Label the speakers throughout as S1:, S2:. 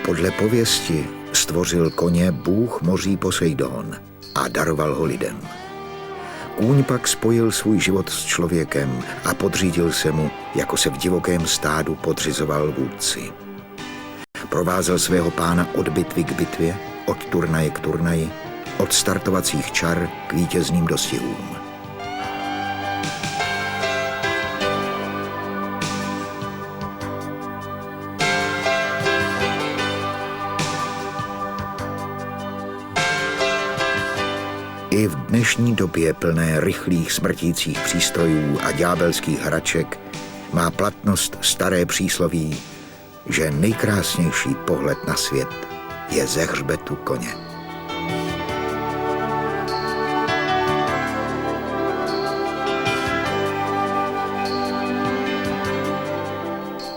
S1: Podle pověsti stvořil koně bůh moří Poseidon a daroval ho lidem. Kůň pak spojil svůj život s člověkem a podřídil se mu, jako se v divokém stádu podřizoval vůdci. Provázel svého pána od bitvy k bitvě, od turnaje k turnaji, od startovacích čar k vítězným dostihům. I v dnešní době plné rychlých smrtících přístrojů a ďábelských hraček má platnost staré přísloví, že nejkrásnější pohled na svět je ze hřbetu koně.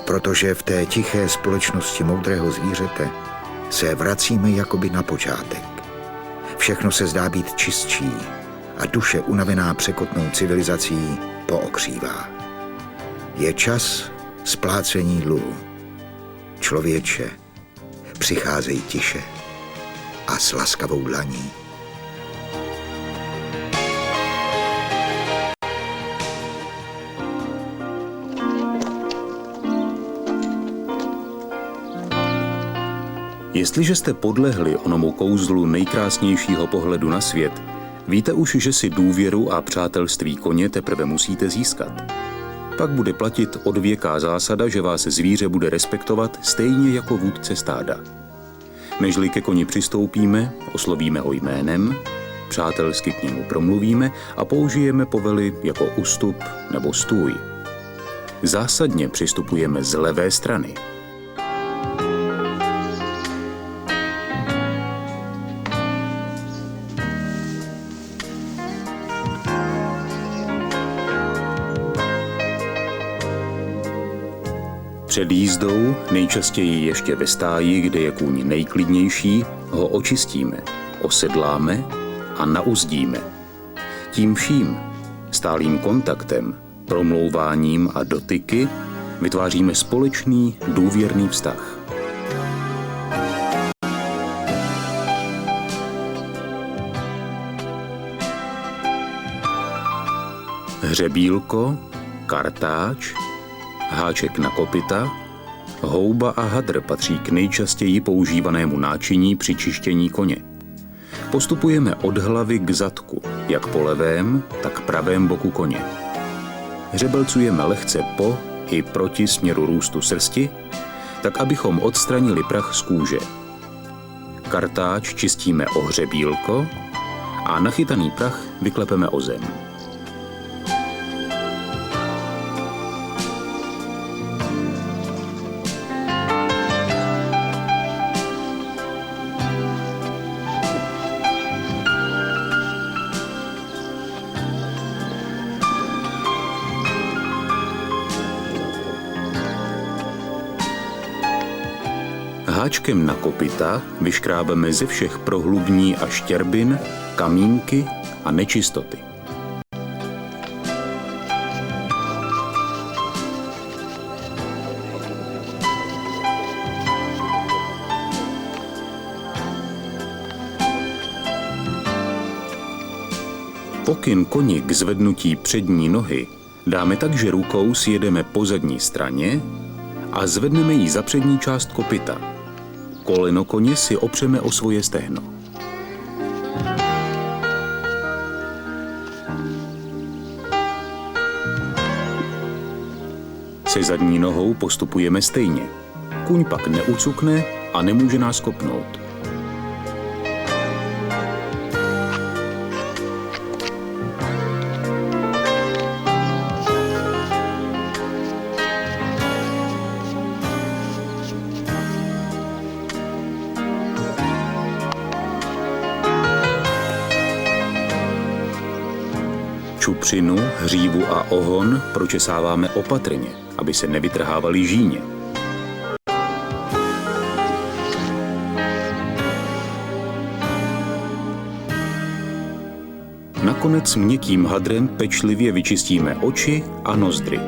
S1: Protože v té tiché společnosti moudrého zvířete se vracíme jakoby na počátek. Všechno se zdá být čistší a duše unavená překotnou civilizací pookřívá. Je čas splácení dluhu. Člověče, přicházej tiše a s laskavou dlaní.
S2: Jestliže jste podlehli onomu kouzlu nejkrásnějšího pohledu na svět, víte už, že si důvěru a přátelství koně teprve musíte získat. Pak bude platit odvěká zásada, že vás zvíře bude respektovat stejně jako vůdce stáda. Nežli ke koni přistoupíme, oslovíme ho jménem, přátelsky k němu promluvíme a použijeme povely jako ustup nebo stůj. Zásadně přistupujeme z levé strany. Před jízdou, nejčastěji ještě ve stáji, kde je kůň nejklidnější, ho očistíme, osedláme a nauzdíme. Tím vším, stálým kontaktem, promlouváním a dotyky vytváříme společný, důvěrný vztah. Hřebílko, kartáč, háček na kopyta, houba a hadr patří k nejčastěji používanému náčiní při čištění koně. Postupujeme od hlavy k zadku, jak po levém, tak pravém boku koně. Hřebelcujeme lehce po i proti směru růstu srsti, tak abychom odstranili prach z kůže. Kartáč čistíme o hřebílko a nachytaný prach vyklepeme o zem. Háčkem na kopyta vyškrábeme ze všech prohlubní a štěrbin, kamínky a nečistoty. Pokyn koni k zvednutí přední nohy dáme tak, že rukou sjedeme po zadní straně a zvedneme jí za přední část kopyta. Koleno koně si opřeme o svoje stehno. Se zadní nohou postupujeme stejně. Kůň pak neucukne a nemůže nás kopnout. Čupřinu, hřívu a ohon pročesáváme opatrně, aby se nevytrhávaly žíně. Nakonec měkkým hadrem pečlivě vyčistíme oči a nozdry.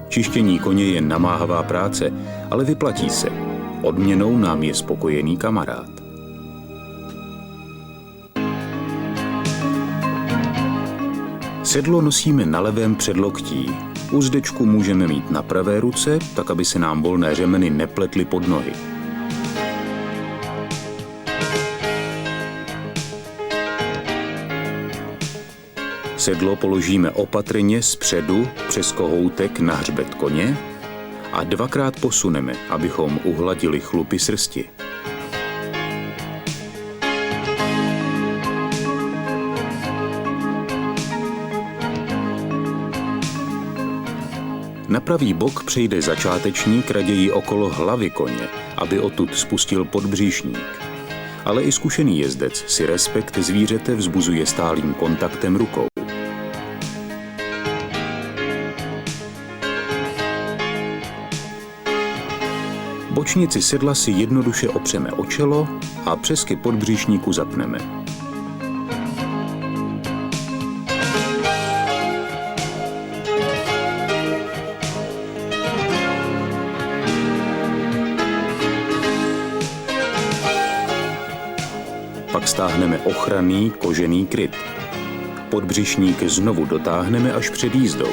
S2: Čištění koně je namáhavá práce, ale vyplatí se. Odměnou nám je spokojený kamarád. Sedlo nosíme na levém předloktí. Uzdečku můžeme mít na pravé ruce, tak aby se nám volné řemeny nepletly pod nohy. Sedlo položíme opatrně zpředu přes kohoutek na hřbet koně a dvakrát posuneme, abychom uhladili chlupy srsti. Na pravý bok přejde začátečník raději okolo hlavy koně, aby odtud spustil podbříšník. Ale i zkušený jezdec si respekt zvířete vzbuzuje stálým kontaktem rukou. Bočnici sedla si jednoduše opřeme o čelo a přesky podbříšníku zapneme. Pak stáhneme ochranný kožený kryt. Podbřišník znovu dotáhneme až před jízdou.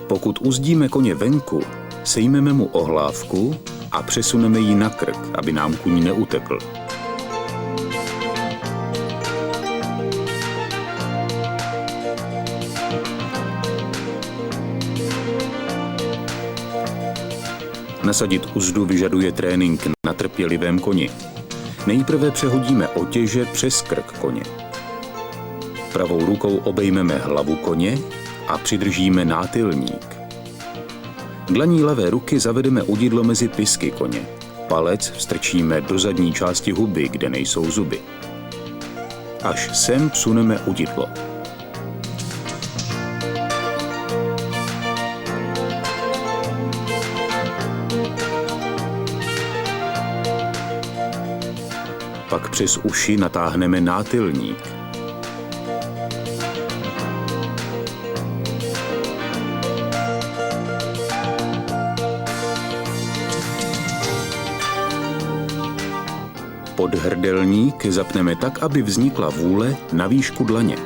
S2: Pokud uzdíme koně venku, sejmeme mu ohlávku a přesuneme ji na krk, aby nám kůň neutekl. Nasadit uzdu vyžaduje trénink na trpělivém koni. Nejprve přehodíme otěže přes krk koně. Pravou rukou obejmeme hlavu koně a přidržíme nátilník. Dlaní levé ruky zavedeme udidlo mezi pisky koně. Palec vstrčíme do zadní části huby, kde nejsou zuby. Až sem psuneme udidlo. Pak přes uši natáhneme nátilník. Podhrdelník zapneme tak, aby vznikla vůle na výšku dlaně.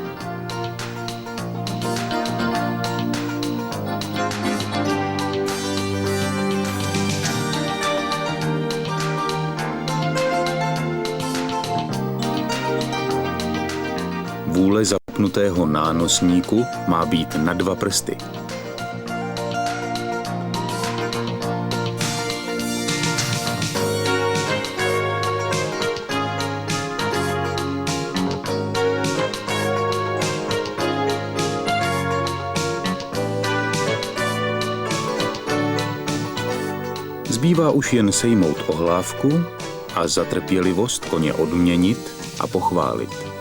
S2: Vůle zapnutého nánosníku má být na 2 prsty. Zbývá už jen sejmout ohlávku a za trpělivost koně odměnit a pochválit.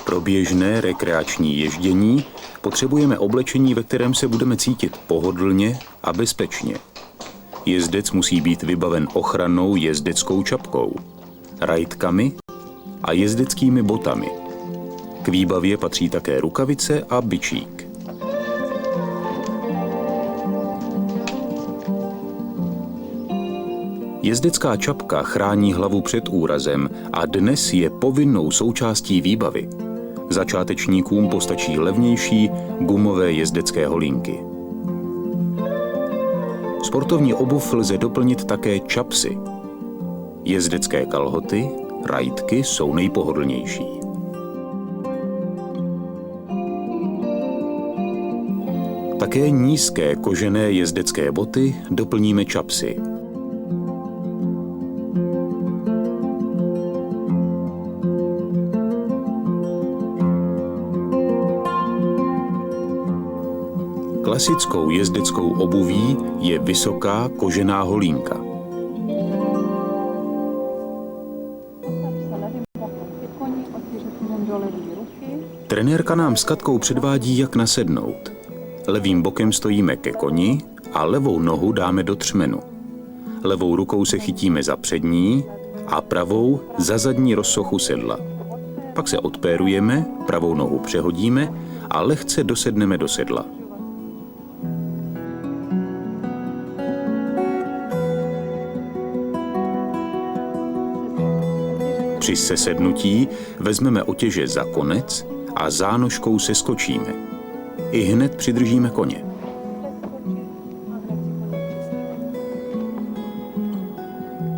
S2: Pro běžné rekreační ježdění potřebujeme oblečení, ve kterém se budeme cítit pohodlně a bezpečně. Jezdec musí být vybaven ochrannou jezdeckou čapkou, rajtkami a jezdeckými botami. K výbavě patří také rukavice a bičík. Jezdecká čapka chrání hlavu před úrazem a dnes je povinnou součástí výbavy. Začátečníkům postačí levnější gumové jezdecké holínky. Sportovní obuv lze doplnit také čapsy. Jezdecké kalhoty, rajtky jsou nejpohodlnější. Také nízké kožené jezdecké boty doplníme čapsy. Klasickou jezdeckou obuví je vysoká kožená holínka. Trenérka nám s Katkou předvádí, jak nasednout. Levým bokem stojíme ke koni a levou nohu dáme do třmenu. Levou rukou se chytíme za přední a pravou za zadní rozsochu sedla. Pak se odpérujeme, pravou nohu přehodíme a lehce dosedneme do sedla. Při sesednutí vezmeme otěže za konec a zánožkou seskočíme. I hned přidržíme koně.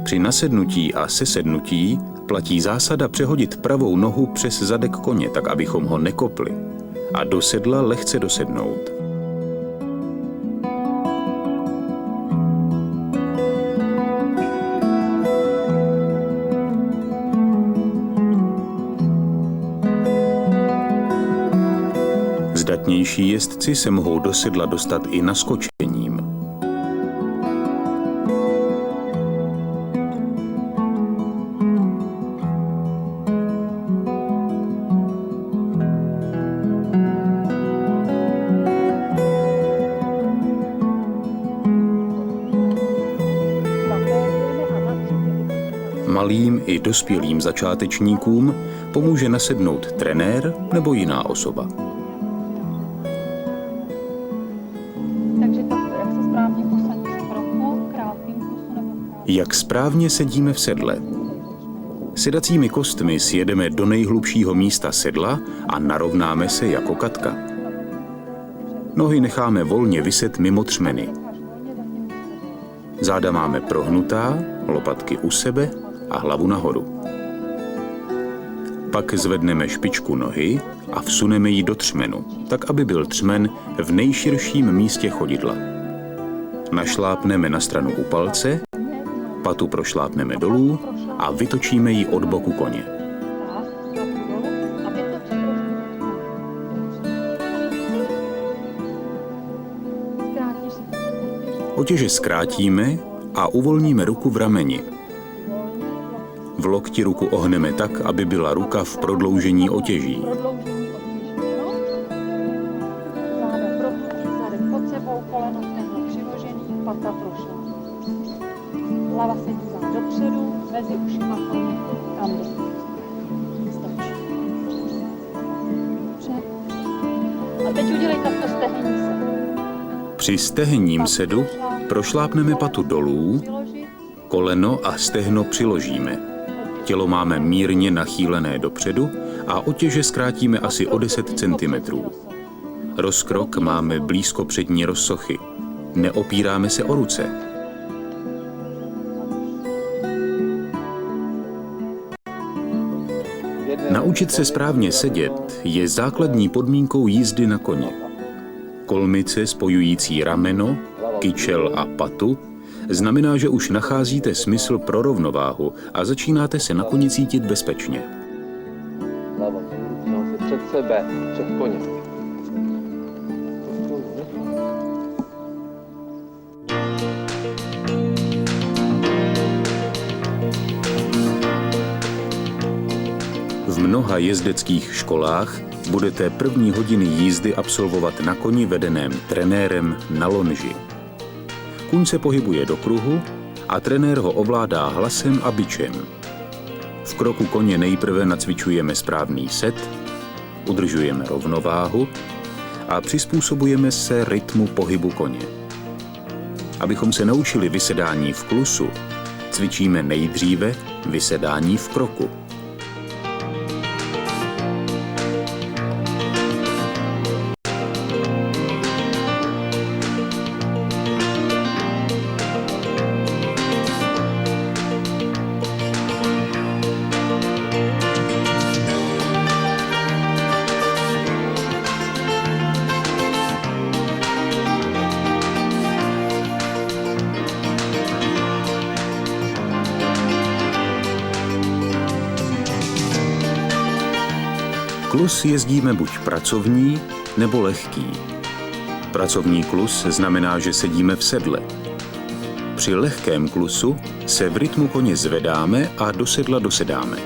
S2: Při nasednutí a sesednutí platí zásada přehodit pravou nohu přes zadek koně, tak abychom ho nekopli, a do sedla lehce dosednout. Zdatnější jezdci se mohou do sedla dostat i naskočením. Malým i dospělým začátečníkům pomůže nasednout trenér nebo jiná osoba. Jak správně sedíme v sedle? Sedacími kostmi sjedeme do nejhlubšího místa sedla a narovnáme se jako Katka. Nohy necháme volně viset mimo třmeny. Záda máme prohnutá, lopatky u sebe a hlavu nahoru. Pak zvedneme špičku nohy a vsuneme ji do třmenu, tak aby byl třmen v nejširším místě chodidla. Našlápneme na stranu u palce, patu prošlápneme dolů a vytočíme ji od boku koně. Otěže zkrátíme a uvolníme ruku v rameni. V lokti ruku ohneme tak, aby byla ruka v prodloužení otěží.
S3: Hlava se dívá dopředu, mezi ušima koně, kam jde. Stačí. Dobře. A teď udělej takto stehení sedu.
S2: Při stehenním sedu prošlápneme patu dolů, koleno a stehno přiložíme. Tělo máme mírně nachýlené dopředu a otěže zkrátíme asi o 10 cm. Rozkrok máme blízko přední rozsochy. Neopíráme se o ruce. Naučit se správně sedět je základní podmínkou jízdy na koni. Kolmice spojující rameno, kyčel a patu znamená, že už nacházíte smysl pro rovnováhu a začínáte se na koni cítit bezpečně.
S4: Hlava si před sebe, před koně. V mnoha jezdeckých školách budete první hodiny jízdy absolvovat na koni vedeném trenérem na lonži. Kůň se pohybuje do kruhu a trenér ho ovládá hlasem a bičem. V kroku koně nejprve nacvičujeme správný set, udržujeme rovnováhu a přizpůsobujeme se rytmu pohybu koně. Abychom se naučili vysedání v klusu, cvičíme nejdříve vysedání v kroku. Klus jezdíme buď pracovní nebo lehký.
S2: Pracovní klus znamená, že sedíme v sedle. Při lehkém klusu se v rytmu koně zvedáme a do sedla dosedáme.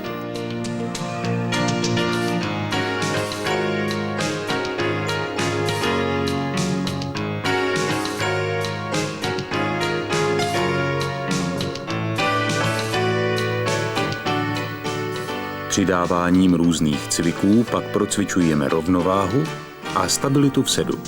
S2: Přidáváním různých cviků pak procvičujeme rovnováhu a stabilitu v sedu.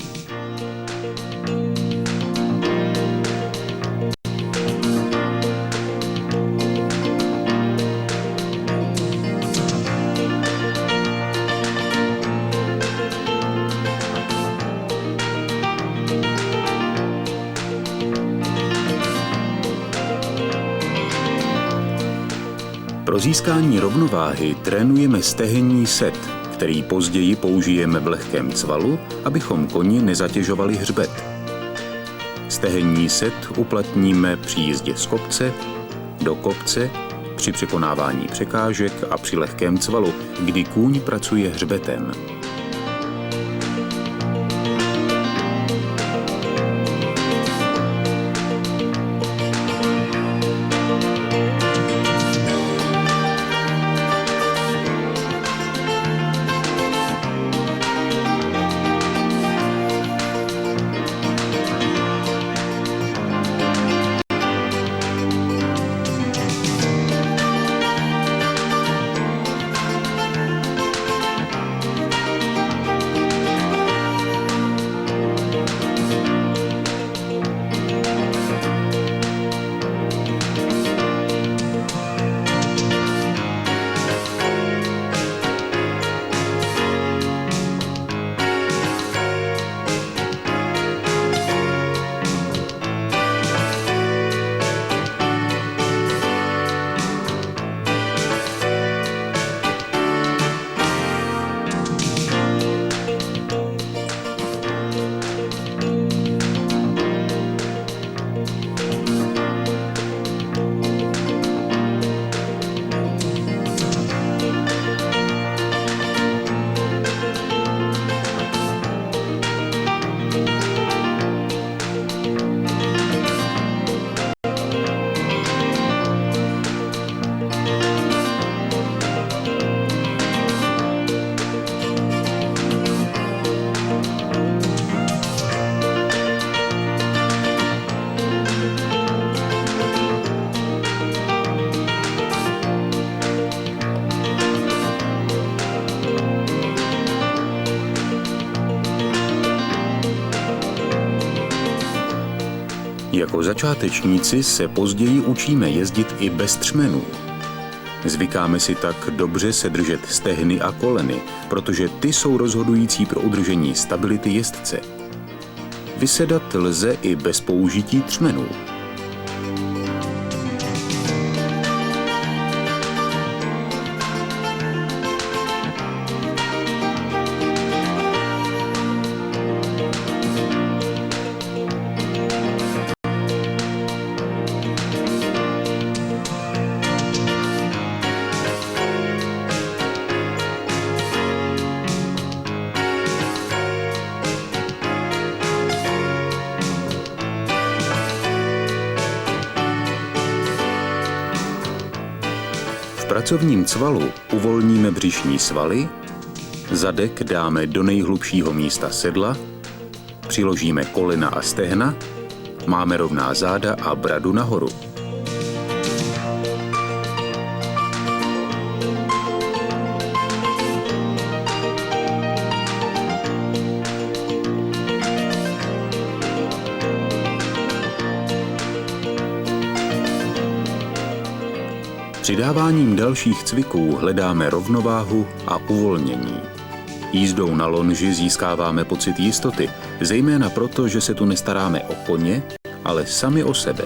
S2: Pro získání rovnováhy trénujeme stehenní set, který později použijeme v lehkém cvalu, abychom koni nezatěžovali hřbet. Stehenní set uplatníme při jízdě z kopce do kopce, při překonávání překážek a při lehkém cvalu, kdy kůň pracuje hřbetem. Jako začátečníci se později učíme jezdit i bez třmenů. Zvykáme si tak dobře se držet stehny a koleny, protože ty jsou rozhodující pro udržení stability jezdce. Vysedat lze i bez použití třmenů. V pracovním cvalu uvolníme břišní svaly, zadek dáme do nejhlubšího místa sedla, přiložíme kolena a stehna, máme rovná záda a bradu nahoru. Přidáváním dalších cviků hledáme rovnováhu a uvolnění. Jízdou na lonži získáváme pocit jistoty, zejména proto, že se tu nestaráme o koně, ale sami o sebe.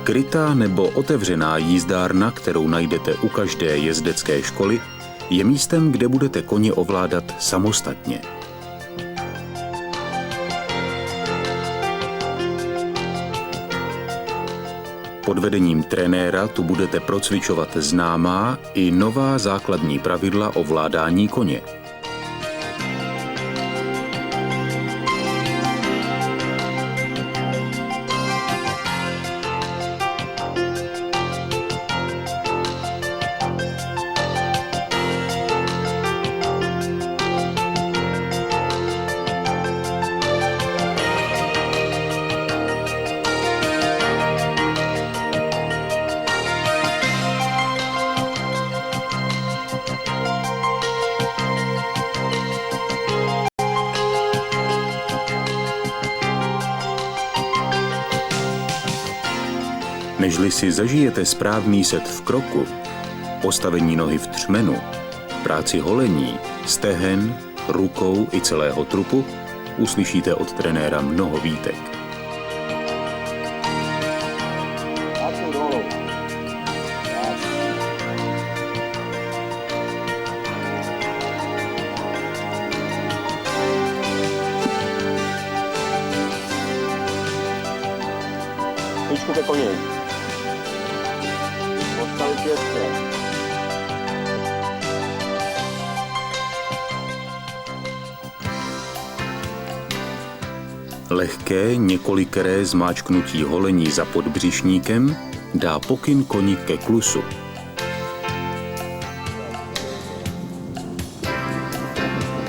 S2: Krytá nebo otevřená jízdárna, kterou najdete u každé jezdecké školy, je místem, kde budete koně ovládat samostatně. Pod vedením trenéra tu budete procvičovat známá i nová základní pravidla ovládání koně. Nežli si zažijete správný set v kroku, postavení nohy v třmenu, práci holení, stehen, rukou i celého trupu, uslyšíte od trenéra mnoho výtek.
S5: Klíčku ke koni. Postavit pěstě.
S2: Lehké několikeré zmáčknutí holení za podbřišníkem dá pokyn koni ke klusu.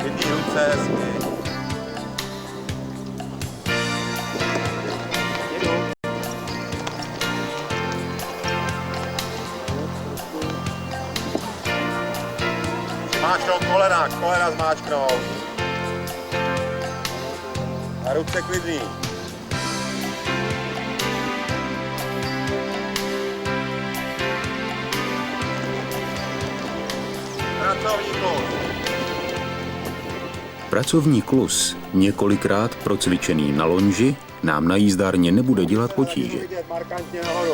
S5: Chytí ruce, hezky. Zmáčknout kolena zmáčknout. A ruce klidný. Pracovní klus.
S2: Pracovní klus, několikrát procvičený na lonži, nám na jízdárně nebude dělat potíže.
S5: Vidět markantně nahoru.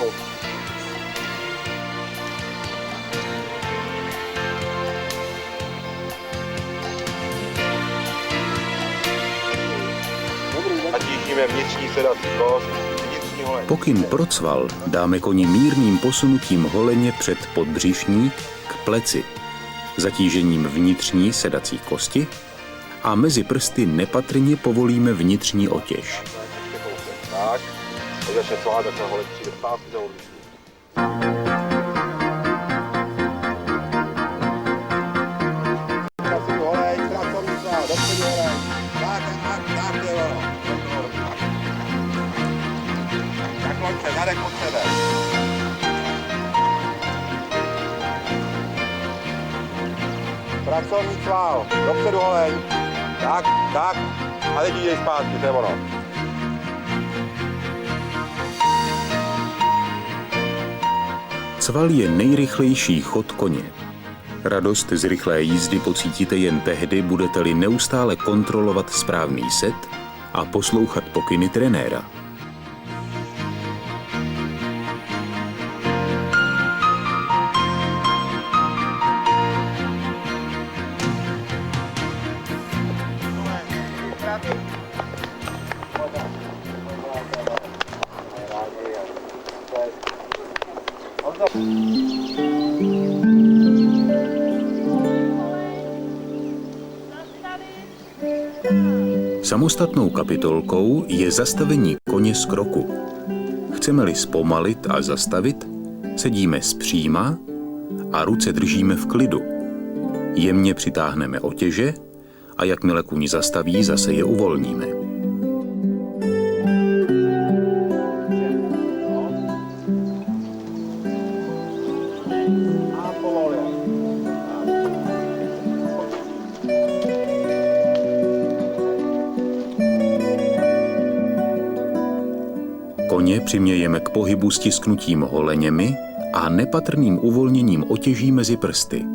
S5: A tížíme vnitřní sedací kost, vnitřní holeň.
S2: Pokyn pro cval dáme koni mírným posunutím holeně před podbřišník k pleci, zatížením vnitřní sedací kosti a mezi prsty nepatrně povolíme vnitřní otěž.
S5: Tak, teď začne cvát, tak na holeň přijde zpátky za odlišný. Pracovní holeň, pracovní cvál, dopředu holeň. Tak, je ono. Tak loňce, zadek od sebe. Pracovní cvál, dopředu holeň. Tak. A teď jdeš zpátky, to je ono.
S2: Cval je nejrychlejší chod koně. Radost z rychlé jízdy pocítíte jen tehdy, budete-li neustále kontrolovat správný set a poslouchat pokyny trenéra. Samostatnou kapitolkou je zastavení koně z kroku. Chceme-li zpomalit a zastavit, sedíme zpříma a ruce držíme v klidu. Jemně přitáhneme otěže a jakmile kůň zastaví, zase je uvolníme. Koně přimějeme k pohybu stisknutím holeněmi a nepatrným uvolněním otěží mezi prsty.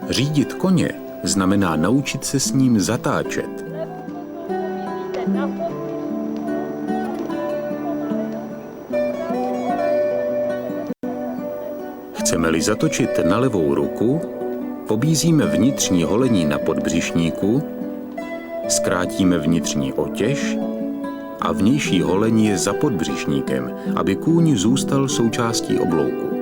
S2: Řídit koně znamená naučit se s ním zatáčet.
S3: Na
S2: Chceme-li zatočit na levou ruku, pobízíme vnitřní holení na podbřišníku, zkrátíme vnitřní otěž a vnější holení je za podbřišníkem, aby kůň zůstal součástí oblouku.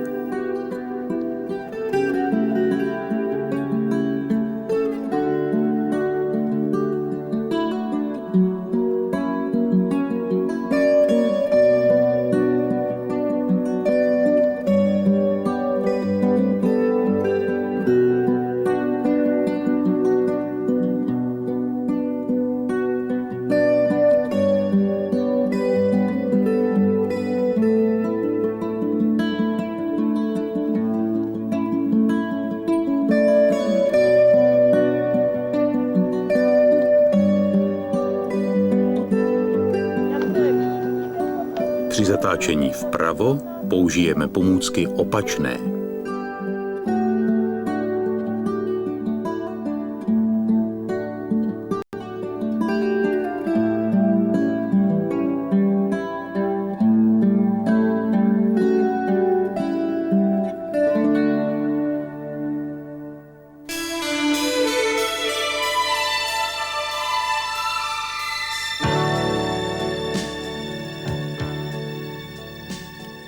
S2: Při zatáčení vpravo použijeme pomůcky opačné.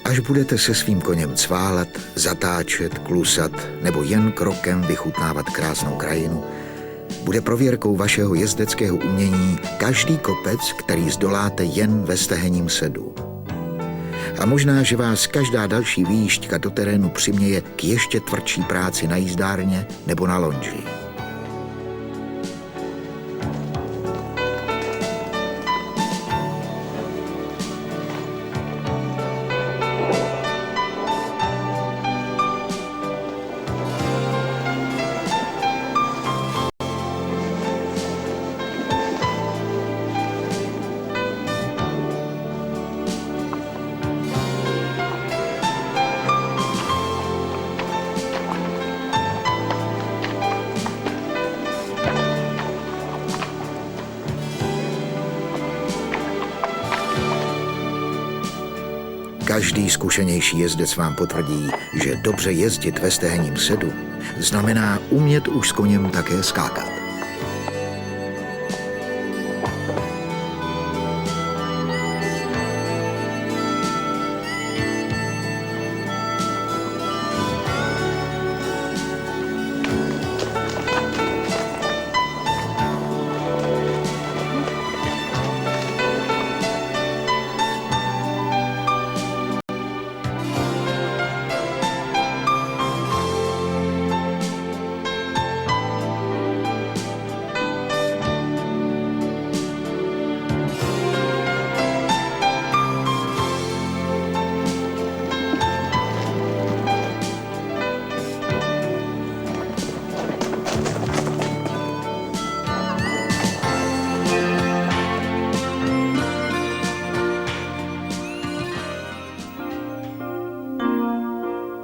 S1: Až budete se svým koněm cválat, zatáčet, klusat nebo jen krokem vychutnávat krásnou krajinu, bude prověrkou vašeho jezdeckého umění každý kopec, který zdoláte jen ve stehenním sedu. A možná, že vás každá další výšťka do terénu přiměje k ještě tvrdší práci na jízdárně nebo na lonži. Každý zkušenější jezdec vám potvrdí, že dobře jezdit ve stehenním sedu znamená umět už s koněm také skákat.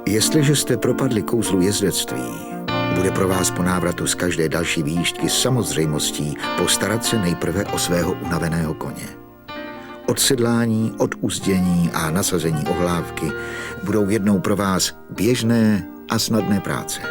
S1: Jestliže jste propadli kouzlu jezdectví, bude pro vás po návratu z každé další výjížďky samozřejmostí postarat se nejprve o svého unaveného koně. Od sedlání, od uzdění a nasazení ohlávky budou jednou pro vás běžné a snadné práce.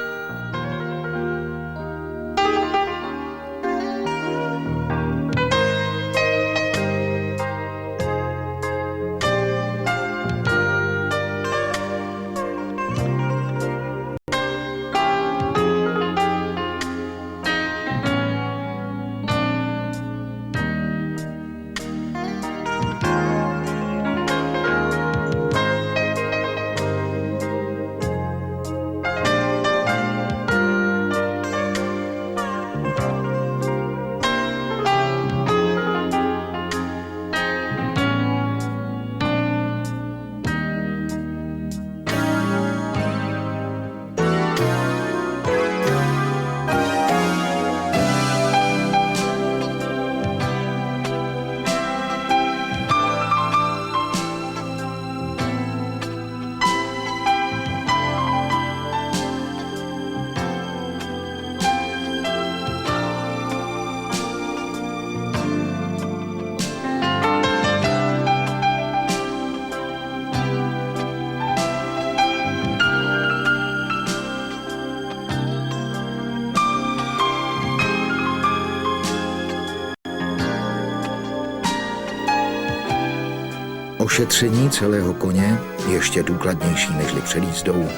S1: Ošetření celého koně, ještě důkladnější nežli před jízdou,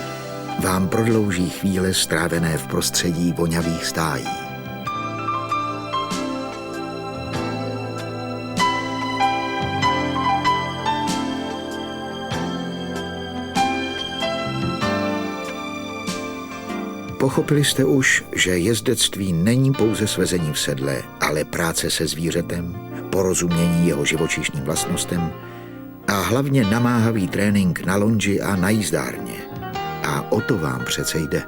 S1: vám prodlouží chvíle strávené v prostředí vonavých stájí. Pochopili jste už, že jezdectví není pouze svezení v sedle, ale práce se zvířetem, porozumění jeho živočišním vlastnostem a hlavně namáhavý trénink na lonži a na jízdárně. A o to vám přece jde.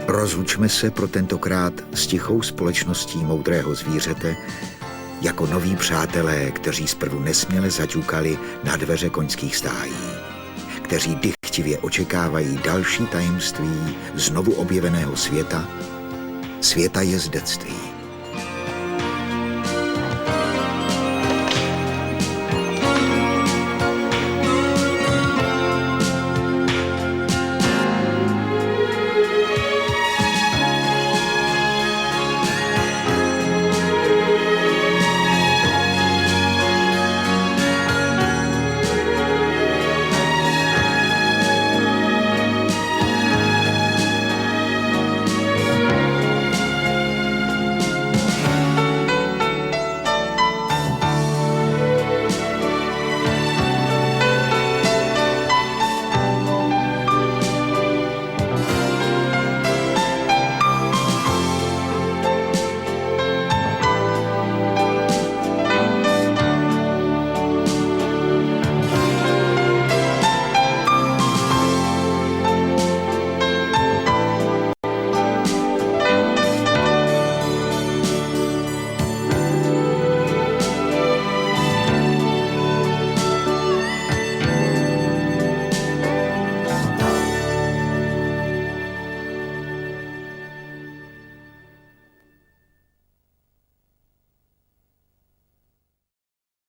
S1: Rozlučme se pro tentokrát s tichou společností moudrého zvířete, jako noví přátelé, kteří zprvu nesměle zaťukali na dveře koňských stájí, kteří dychtivě očekávají další tajemství znovu objeveného světa, světa jezdectví.